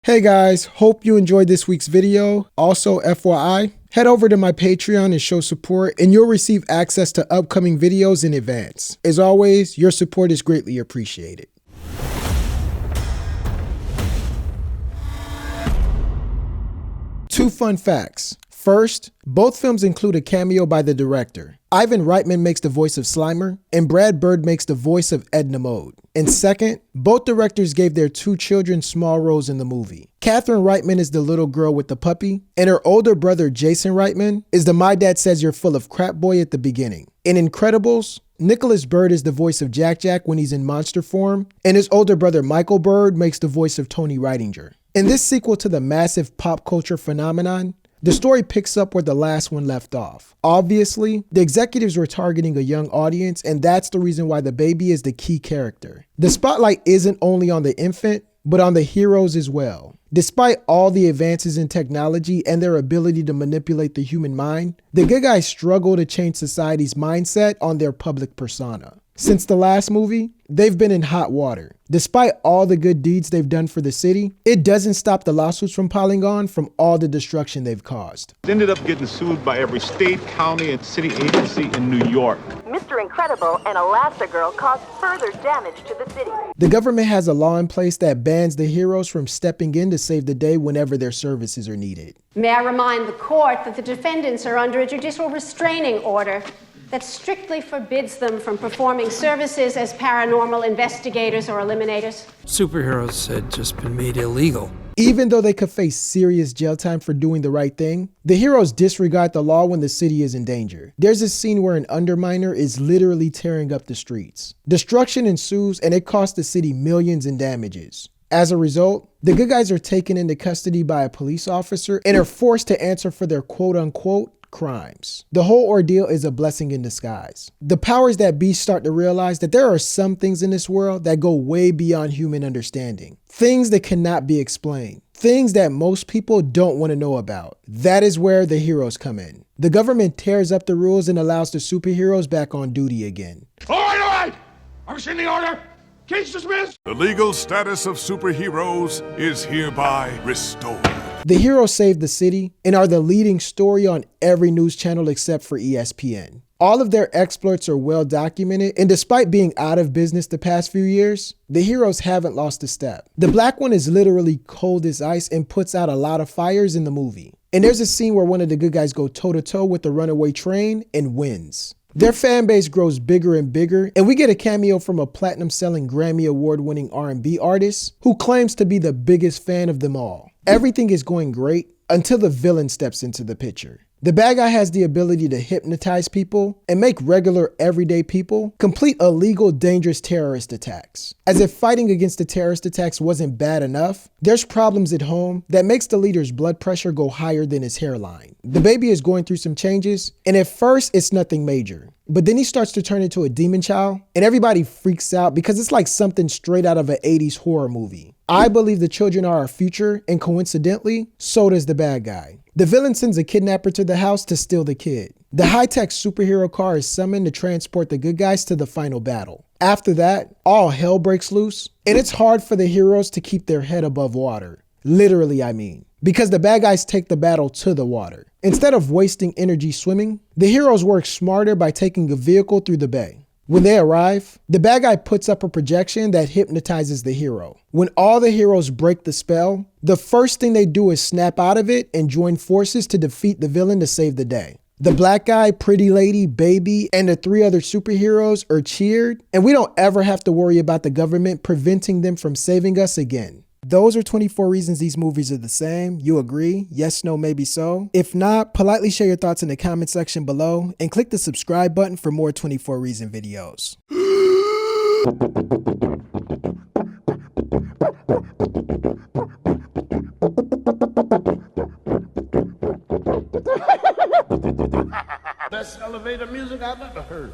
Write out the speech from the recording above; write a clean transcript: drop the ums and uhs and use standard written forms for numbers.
Hey guys, hope you enjoyed this week's video. Also, FYI, head over to my Patreon and show support and you'll receive access to upcoming videos in advance. As always, your support is greatly appreciated. Two fun facts. First, both films include a cameo by the director. Ivan Reitman makes the voice of Slimer, and Brad Bird makes the voice of Edna Mode. And second, both directors gave their two children small roles in the movie. Catherine Reitman is the little girl with the puppy, and her older brother Jason Reitman is the "My Dad Says You're Full of Crap" boy at the beginning. In Incredibles, Nicholas Bird is the voice of Jack Jack when he's in monster form, and his older brother Michael Bird makes the voice of Tony Reitinger. In this sequel to the massive pop culture phenomenon, the story picks up where the last one left off. Obviously, the executives were targeting a young audience, and that's the reason why the baby is the key character. The spotlight isn't only on the infant, but on the heroes as well. Despite all the advances in technology and their ability to manipulate the human mind, the good guys struggle to change society's mindset on their public persona. Since the last movie, they've been in hot water. Despite all the good deeds they've done for the city, it doesn't stop the lawsuits from piling on from all the destruction they've caused. Ended up getting sued by every state, county, and city agency in New York. Mr. Incredible and Elastigirl caused further damage to the city. The government has a law in place that bans the heroes from stepping in to save the day whenever their services are needed. May I remind the court that the defendants are under a judicial restraining order that strictly forbids them from performing services as paranormal investigators or eliminators. Superheroes had just been made illegal. Even though they could face serious jail time for doing the right thing, the heroes disregard the law when the city is in danger. There's a scene where an underminer is literally tearing up the streets. Destruction ensues and it costs the city millions in damages. As a result, the good guys are taken into custody by a police officer and are forced to answer for their quote-unquote crimes. The whole ordeal is a blessing in disguise. The powers that be start to realize that there are some things in this world that go way beyond human understanding. Things that cannot be explained. Things that most people don't want to know about. That is where the heroes come in. The government tears up the rules and allows the superheroes back on duty again. All right! Understand the order? Case dismissed! The legal status of superheroes is hereby restored. The heroes save the city and are the leading story on every news channel except for ESPN. All of their exploits are well documented, and despite being out of business the past few years, the heroes haven't lost a step. The black one is literally cold as ice and puts out a lot of fires in the movie. And there's a scene where one of the good guys go toe-to-toe with the runaway train and wins. Their fan base grows bigger and bigger, and we get a cameo from a platinum-selling Grammy award-winning R&B artist who claims to be the biggest fan of them all. Everything is going great until the villain steps into the picture. The bad guy has the ability to hypnotize people and make regular, everyday people complete illegal, dangerous terrorist attacks. As if fighting against the terrorist attacks wasn't bad enough, there's problems at home that makes the leader's blood pressure go higher than his hairline. The baby is going through some changes, and at first it's nothing major. But then he starts to turn into a demon child, and everybody freaks out because it's like something straight out of an 80s horror movie. I believe the children are our future, and coincidentally, so does the bad guy. The villain sends a kidnapper to the house to steal the kid. The high-tech superhero car is summoned to transport the good guys to the final battle. After that, all hell breaks loose, and it's hard for the heroes to keep their head above water. Literally, I mean. Because the bad guys take the battle to the water. Instead of wasting energy swimming, the heroes work smarter by taking a vehicle through the bay. When they arrive, the bad guy puts up a projection that hypnotizes the hero. When all the heroes break the spell, the first thing they do is snap out of it and join forces to defeat the villain to save the day. The black guy, pretty lady, baby, and the three other superheroes are cheered, and we don't ever have to worry about the government preventing them from saving us again. Those are 24 reasons these movies are the same. You agree? Yes, no, maybe so? If not, politely share your thoughts in the comment section below and click the subscribe button for more 24 reason videos. Best elevator music I've ever heard.